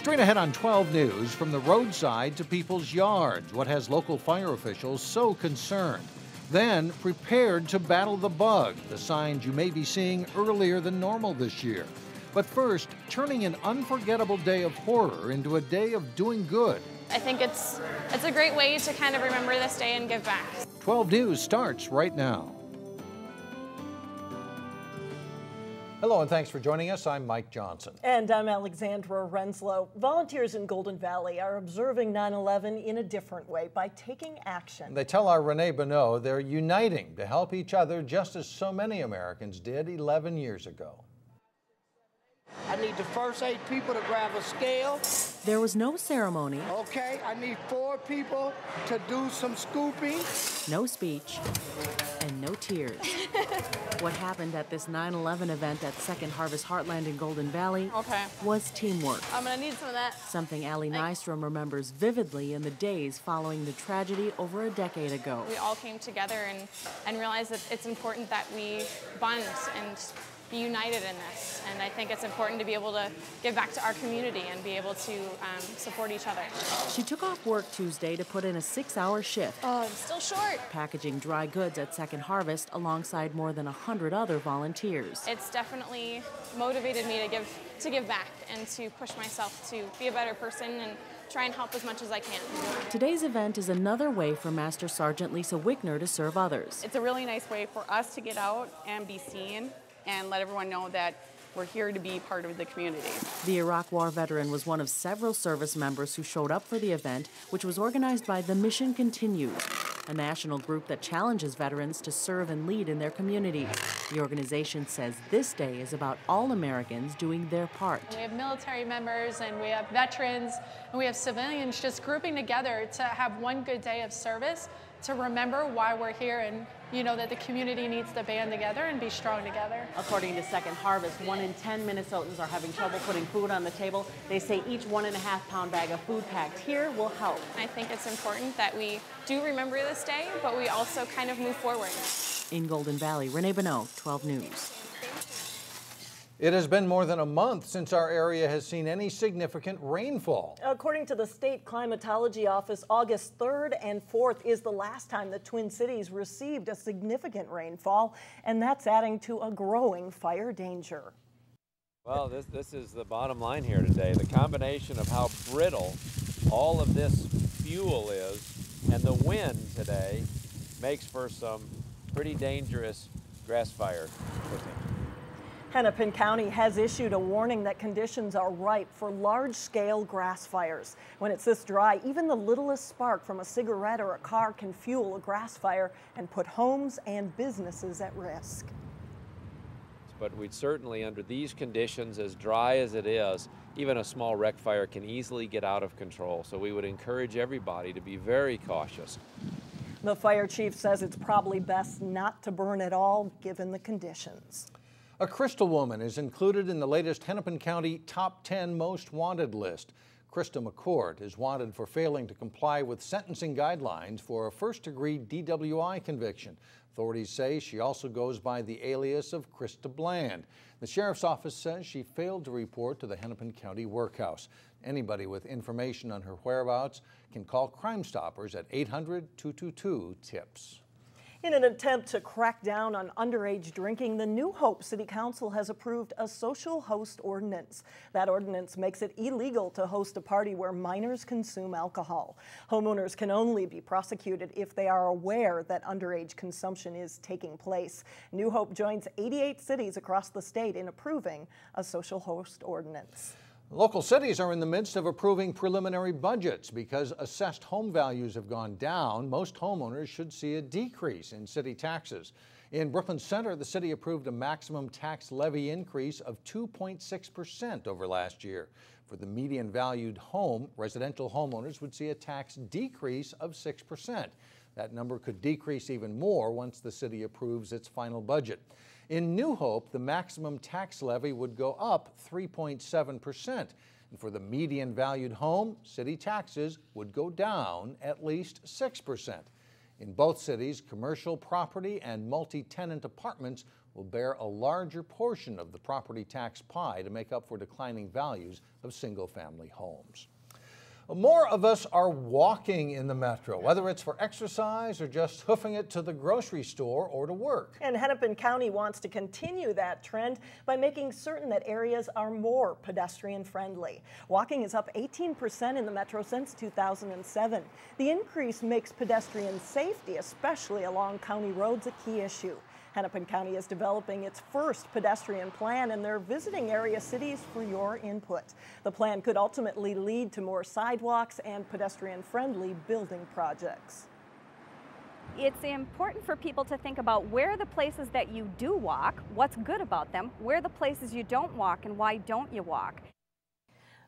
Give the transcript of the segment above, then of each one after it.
Straight ahead on 12 News, from the roadside to people's yards, what has local fire officials so concerned? Then, prepared to battle the bug, the signs you may be seeing earlier than normal this year. But first, turning an unforgettable day of horror into a day of doing good. I think it's a great way to kind of remember this day and give back. 12 News starts right now. Hello and thanks for joining us. I'm Mike Johnson. And I'm Alexandra Renslow. Volunteers in Golden Valley are observing 9/11 in a different way by taking action. They tell our Renee Bonneau they're uniting to help each other just as so many Americans did 11 years ago. I need the first 8 people to grab a scale. There was no ceremony. Okay, I need 4 people to do some scooping. No speech, and no tears. What happened at this 9/11 event at Second Harvest Heartland in Golden Valley was teamwork. I'm gonna need some of that. Something Allie Nystrom remembers vividly in the days following the tragedy over a decade ago. We all came together and realized that it's important that we bond and be united in this. And I think it's important to be able to give back to our community and be able to support each other. She took off work Tuesday to put in a 6-hour shift. Oh, I'm still short. Packaging dry goods at Second Harvest alongside more than 100 other volunteers. It's definitely motivated me to give back and to push myself to be a better person and try and help as much as I can. Today's event is another way for Master Sergeant Lisa Wickner to serve others. It's a really nice way for us to get out and be seen and let everyone know that we're here to be part of the community. The Iraq War veteran was one of several service members who showed up for the event, which was organized by The Mission Continues, a national group that challenges veterans to serve and lead in their communities. The organization says this day is about all Americans doing their part. We have military members and we have veterans and we have civilians just grouping together to have one good day of service, to remember why we're here and that the community needs to band together and be strong together. According to Second Harvest, 1 in 10 Minnesotans are having trouble putting food on the table. They say each 1.5-pound bag of food packed here will help. I think it's important that we do remember this day, but we also kind of move forward. In Golden Valley, Renee Bonneau, 12 News. It has been more than a month since our area has seen any significant rainfall. According to the State Climatology Office, August 3rd and 4th is the last time the Twin Cities received a significant rainfall, and that's adding to a growing fire danger. Well, this is the bottom line here today. The combination of how brittle all of this fuel is and the wind today makes for some pretty dangerous grass fire cooking. Hennepin County has issued a warning that conditions are ripe for large-scale grass fires. When it's this dry, even the littlest spark from a cigarette or a car can fuel a grass fire and put homes and businesses at risk. But we'd certainly, under these conditions, as dry as it is, even a small wreck fire can easily get out of control. So we would encourage everybody to be very cautious. The fire chief says it's probably best not to burn at all, given the conditions. A Crystal woman is included in the latest Hennepin County Top 10 Most Wanted list. Krista McCord is wanted for failing to comply with sentencing guidelines for a first-degree DWI conviction. Authorities say she also goes by the alias of Krista Bland. The sheriff's office says she failed to report to the Hennepin County Workhouse. Anybody with information on her whereabouts can call Crime Stoppers at 800-222-TIPS. In an attempt to crack down on underage drinking, the New Hope City Council has approved a social host ordinance. That ordinance makes it illegal to host a party where minors consume alcohol. Homeowners can only be prosecuted if they are aware that underage consumption is taking place. New Hope joins 88 cities across the state in approving a social host ordinance. Local cities are in the midst of approving preliminary budgets. Because assessed home values have gone down, most homeowners should see a decrease in city taxes. In Brooklyn Center, the city approved a maximum tax levy increase of 2.6% over last year. For the median valued home, residential homeowners would see a tax decrease of 6%. That number could decrease even more once the city approves its final budget. In New Hope, the maximum tax levy would go up 3.7%. And for the median valued home, city taxes would go down at least 6%. In both cities, commercial property and multi-tenant apartments will bear a larger portion of the property tax pie to make up for declining values of single-family homes. More of us are walking in the metro, whether it's for exercise or just hoofing it to the grocery store or to work. And Hennepin County wants to continue that trend by making certain that areas are more pedestrian friendly. Walking is up 18% in the metro since 2007. The increase makes pedestrian safety, especially along county roads, a key issue. Hennepin County is developing its first pedestrian plan, and they're visiting area cities for your input. The plan could ultimately lead to more sidewalks and pedestrian-friendly building projects. It's important for people to think about where are the places that you do walk, what's good about them, where are the places you don't walk, and why don't you walk.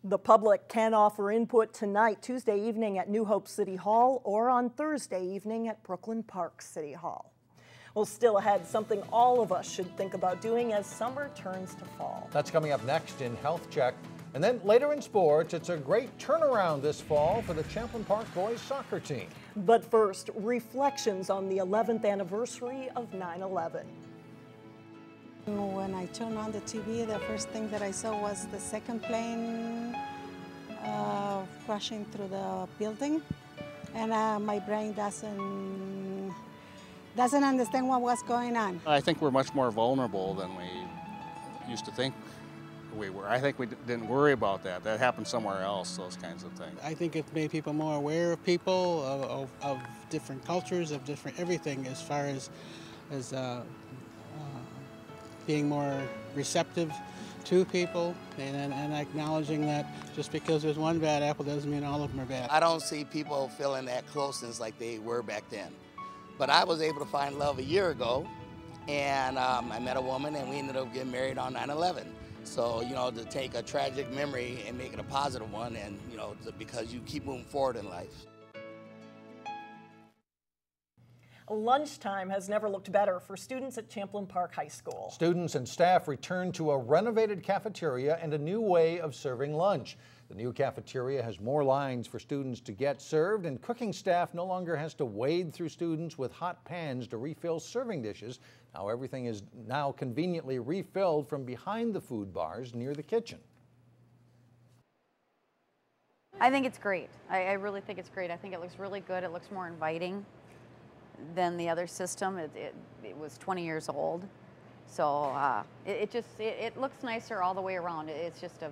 The public can offer input tonight, Tuesday evening at New Hope City Hall, or on Thursday evening at Brooklyn Park City Hall. Well, still ahead, something all of us should think about doing as summer turns to fall. That's coming up next in Health Check. And then later in sports, it's a great turnaround this fall for the Champlin Park boys soccer team. But first, reflections on the 11th anniversary of 9/11. When I turned on the TV, the first thing that I saw was the second plane crashing through the building. And my brain doesn't understand what was going on. I think we're much more vulnerable than we used to think we were. I think we didn't worry about that. That happened somewhere else, those kinds of things. I think it made people more aware of people, of different cultures, of different everything, as far as being more receptive to people and acknowledging that just because there's one bad apple doesn't mean all of them are bad. I don't see people feeling that closeness like they were back then. But I was able to find love a year ago, and I met a woman, and we ended up getting married on 9/11. So, you know, to take a tragic memory and make it a positive one, and, you know, because you keep moving forward in life. Lunchtime has never looked better for students at Champlin Park High School. Students and staff returned to a renovated cafeteria and a new way of serving lunch. The new cafeteria has more lines for students to get served, and cooking staff no longer has to wade through students with hot pans to refill serving dishes. Now everything is now conveniently refilled from behind the food bars near the kitchen. I think it's great. I really think it's great. I think it looks really good. It looks more inviting than the other system. It was 20 years old. So it looks nicer all the way around. It's just a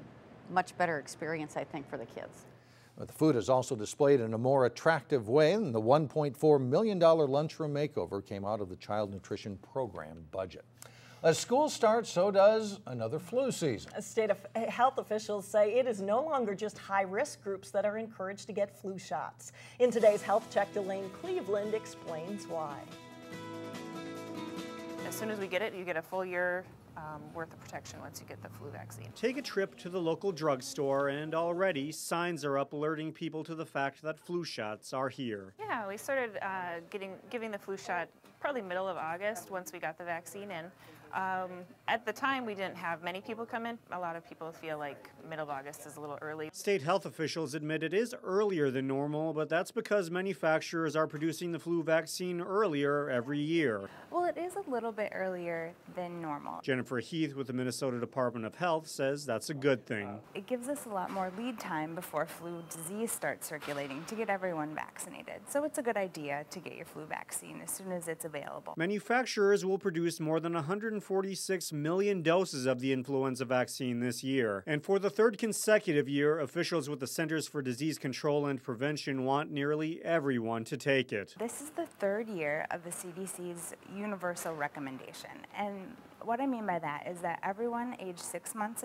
much better experience, I think, for the kids. The food is also displayed in a more attractive way, and the $1.4 million lunchroom makeover came out of the Child Nutrition Program budget. As school starts, so does another flu season. State health officials say it is no longer just high-risk groups that are encouraged to get flu shots. In today's Health Check, Elaine Cleveland explains why. As soon as we get it, you get a full year worth of protection once you get the flu vaccine. Take a trip to the local drugstore, and already signs are up alerting people to the fact that flu shots are here. Yeah, we started giving the flu shot probably middle of August once we got the vaccine in. At the time, we didn't have many people come in. A lot of people feel like middle of August is a little early. State health officials admit it is earlier than normal, but that's because manufacturers are producing the flu vaccine earlier every year. Well, it is a little bit earlier than normal. Jennifer Heath with the Minnesota Department of Health says that's a good thing. It gives us a lot more lead time before flu disease starts circulating to get everyone vaccinated. So it's a good idea to get your flu vaccine as soon as it's available. Manufacturers will produce more than 146 million doses of the influenza vaccine this year. And for the third consecutive year, officials with the Centers for Disease Control and Prevention want nearly everyone to take it. This is the third year of the CDC's universal recommendation. And what I mean by that is that everyone aged 6 months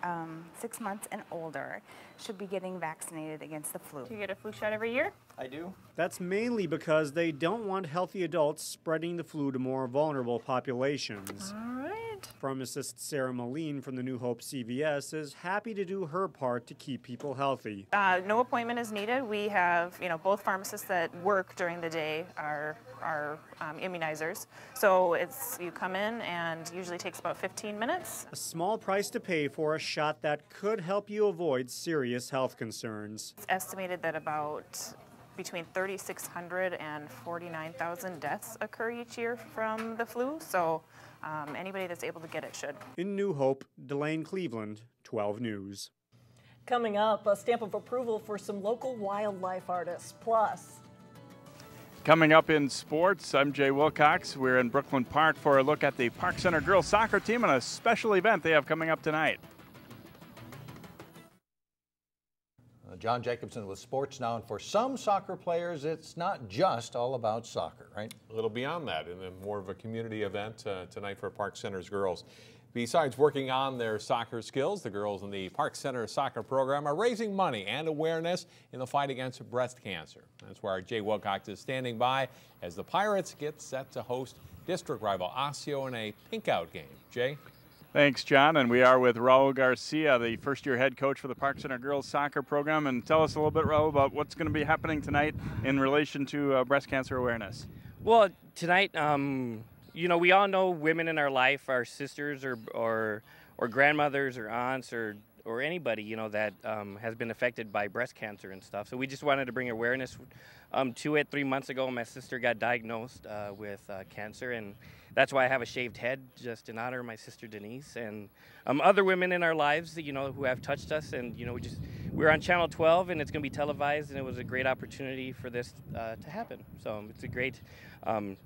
and older should be getting vaccinated against the flu. Do you get a flu shot every year? I do. That's mainly because they don't want healthy adults spreading the flu to more vulnerable populations. All right. Pharmacist Sarah Moline from the New Hope CVS is happy to do her part to keep people healthy. No appointment is needed. We have, both pharmacists that work during the day are immunizers. So you come in and usually takes about 15 minutes. A small price to pay for a shot that could help you avoid serious health concerns. It's estimated that about between 3,600 and 49,000 deaths occur each year from the flu, so anybody that's able to get it should. In New Hope, Delane Cleveland, 12 News. Coming up, a stamp of approval for some local wildlife artists. Plus, coming up in sports, I'm Jay Wilcox. We're in Brooklyn Park for a look at the Park Center girls soccer team and a special event they have coming up tonight. John Jacobson with sports now, and for some soccer players, it's not just all about soccer, right? A little beyond that, and then more of a community event tonight for Park Center's girls. Besides working on their soccer skills, the girls in the Park Center soccer program are raising money and awareness in the fight against breast cancer. That's where Jay Wilcox is standing by as the Pirates get set to host district rival Osseo in a pink-out game. Jay? Thanks, John. And we are with Raul Garcia, the first-year head coach for the Park Center girls soccer program. And tell us a little bit, Raul, about what's going to be happening tonight in relation to breast cancer awareness. Well, tonight, you know, we all know women in our life, our sisters or grandmothers or aunts or anybody, you know, that has been affected by breast cancer and stuff. So we just wanted to bring awareness to it. 3 months ago, my sister got diagnosed with cancer, and that's why I have a shaved head, just in honor of my sister Denise and other women in our lives, you know, who have touched us. And you know, we're on Channel 12, and it's going to be televised, and it was a great opportunity for this to happen. So it's a great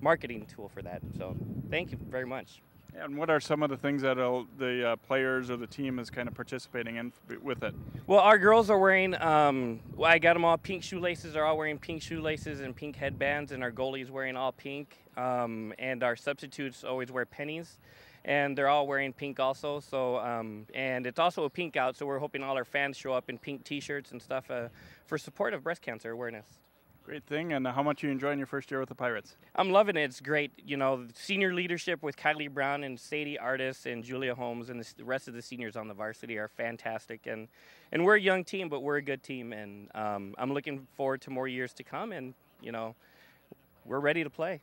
marketing tool for that. So thank you very much. And what are some of the things that the players or the team is kind of participating in with it? Well, our girls are wearing, I got them all pink shoelaces. They're all wearing pink shoelaces and pink headbands, and our goalie's wearing all pink. And our substitutes always wear pennies, and they're all wearing pink also. So, and it's also a pink out, so we're hoping all our fans show up in pink T-shirts and stuff for support of breast cancer awareness. Great thing. And how much are you enjoying your first year with the Pirates? I'm loving it. It's great. You know, senior leadership with Kylie Brown and Sadie Artis and Julia Holmes and the rest of the seniors on the varsity are fantastic. And we're a young team, but we're a good team. And I'm looking forward to more years to come. And, you know, we're ready to play.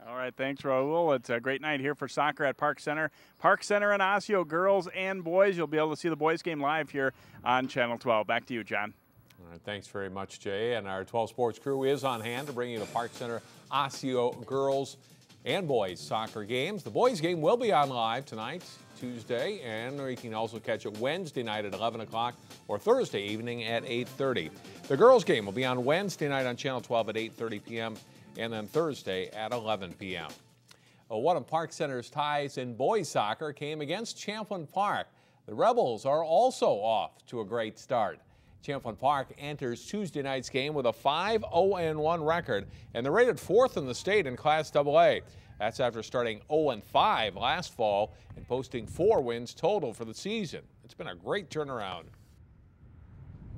All right, thanks, Raul. It's a great night here for soccer at Park Center. Park Center and Osseo, girls and boys. You'll be able to see the boys game live here on Channel 12. Back to you, John. All right, thanks very much, Jay. And our 12 Sports crew is on hand to bring you the Park Center Osseo girls and boys soccer games. The boys game will be on live tonight, Tuesday, and you can also catch it Wednesday night at 11 o'clock or Thursday evening at 8:30. The girls game will be on Wednesday night on Channel 12 at 8:30 p.m. and then Thursday at 11 p.m. One of Park Center's ties in boys soccer came against Champlain Park. The Rebels are also off to a great start. Champlain Park enters Tuesday night's game with a 5-0-1 record, and they're rated 4th in the state in Class AA. That's after starting 0-5 last fall and posting 4 wins total for the season. It's been a great turnaround.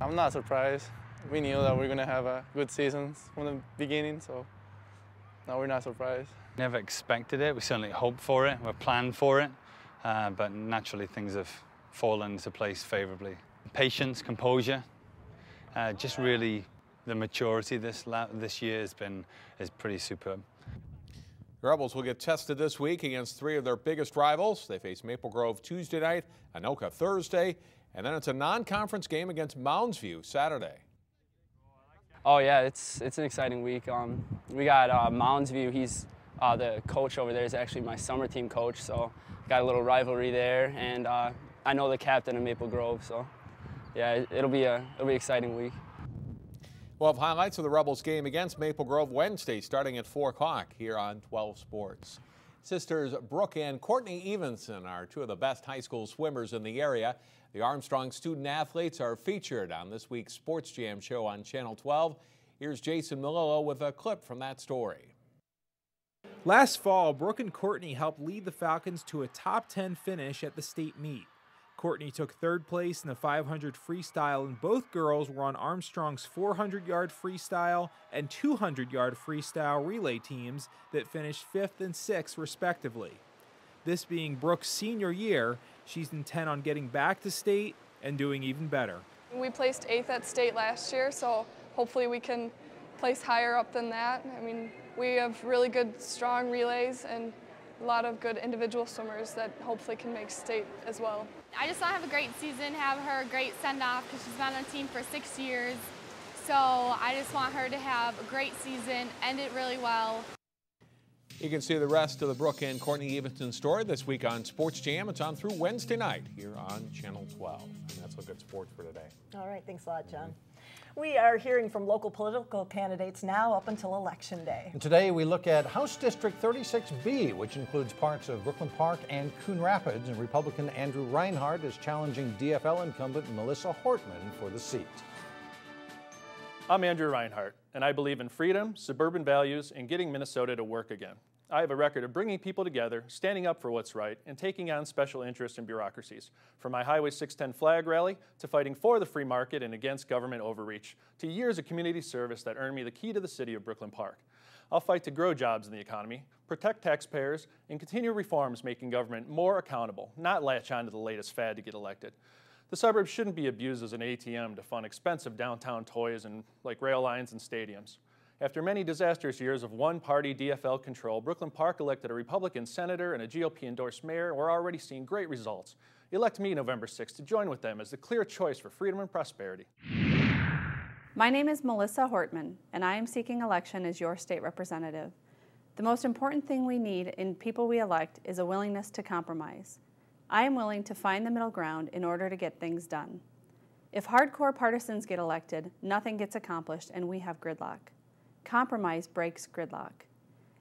I'm not surprised. We knew that we were going to have a good season from the beginning, so no, we're not surprised. Never expected it. We certainly hoped for it. We planned for it, but naturally things have fallen into place favorably. Patience, composure. Just really the maturity this year is pretty superb. The Rebels will get tested this week against 3 of their biggest rivals. They face Maple Grove Tuesday night, Anoka Thursday, and then it's a non-conference game against Mounds View Saturday. Oh yeah, it's an exciting week. We got Mounds View. He's the coach over there is actually my summer team coach, so got a little rivalry there, and I know the captain of Maple Grove, so. Yeah, it'll be an exciting week. We'll have highlights of the Rebels game against Maple Grove Wednesday starting at 4 o'clock here on 12 Sports. Sisters Brooke and Courtney Evenson are 2 of the best high school swimmers in the area. The Armstrong student athletes are featured on this week's Sports Jam show on Channel 12. Here's Jason Milillo with a clip from that story. Last fall, Brooke and Courtney helped lead the Falcons to a top 10 finish at the state meet. Courtney took 3rd place in the 500 freestyle, and both girls were on Armstrong's 400-yard freestyle and 200-yard freestyle relay teams that finished 5th and 6th, respectively. This being Brooke's senior year, she's intent on getting back to state and doing even better. We placed 8th at state last year, so hopefully we can place higher up than that. I mean, we have really good, strong relays and a lot of good individual swimmers that hopefully can make state as well. I just want to have a great season, have her a great send-off because she's been on the team for 6 years. So I just want her to have a great season, end it really well. You can see the rest of the Brooke and Courtney Evenson story this week on Sports Jam. It's on through Wednesday night here on Channel 12. And that's a good sports for today. All right, thanks a lot, John. We are hearing from local political candidates now up until Election Day. And today we look at House District 36B, which includes parts of Brooklyn Park and Coon Rapids, and Republican Andrew Reinhardt is challenging DFL incumbent Melissa Hortman for the seat. I'm Andrew Reinhardt, and I believe in freedom, suburban values, and getting Minnesota to work again. I have a record of bringing people together, standing up for what's right, and taking on special interests and bureaucracies. From my Highway 610 flag rally, to fighting for the free market and against government overreach, to years of community service that earned me the key to the city of Brooklyn Park. I'll fight to grow jobs in the economy, protect taxpayers, and continue reforms making government more accountable, not latch on to the latest fad to get elected. The suburbs shouldn't be abused as an ATM to fund expensive downtown toys and like rail lines and stadiums. After many disastrous years of one-party DFL control, Brooklyn Park elected a Republican senator and a GOP-endorsed mayor, and we're already seeing great results. Elect me November 6th to join with them as the clear choice for freedom and prosperity. My name is Melissa Hortman, and I am seeking election as your state representative. The most important thing we need in people we elect is a willingness to compromise. I am willing to find the middle ground in order to get things done. If hardcore partisans get elected, nothing gets accomplished and we have gridlock. Compromise breaks gridlock.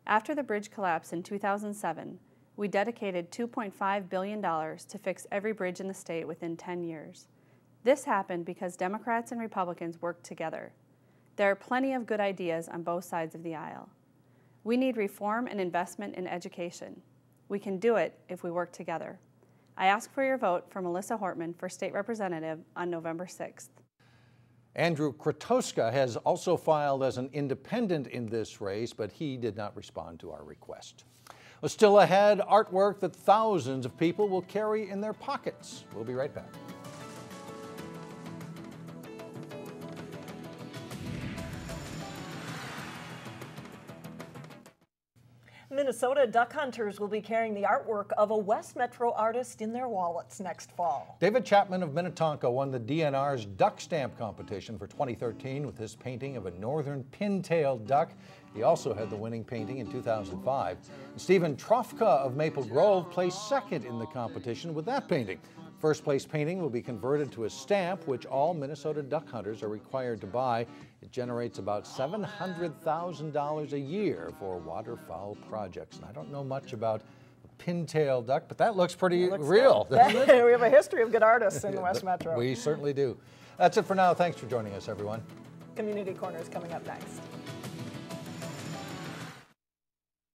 After the bridge collapse in 2007, we dedicated $2.5 billion to fix every bridge in the state within 10 years. This happened because Democrats and Republicans worked together. There are plenty of good ideas on both sides of the aisle. We need reform and investment in education. We can do it if we work together. I ask for your vote for Melissa Hortman for state representative on November 6th. Andrew Kratoska has also filed as an independent in this race, but he did not respond to our request. Still ahead, artwork that thousands of people will carry in their pockets. We'll be right back. Minnesota duck hunters will be carrying the artwork of a West Metro artist in their wallets next fall. David Chapman of Minnetonka won the DNR's duck stamp competition for 2013 with his painting of a northern pin-tailed duck. He also had the winning painting in 2005. Stephen Trofka of Maple Grove placed second in the competition with that painting. First place painting will be converted to a stamp, which all Minnesota duck hunters are required to buy. It generates about $700,000 a year for waterfowl projects. And I don't know much about a pintail duck, but that looks pretty real, doesn't it? We have a history of good artists in the West Metro. We certainly do. That's it for now. Thanks for joining us, everyone. Community Corner is coming up next.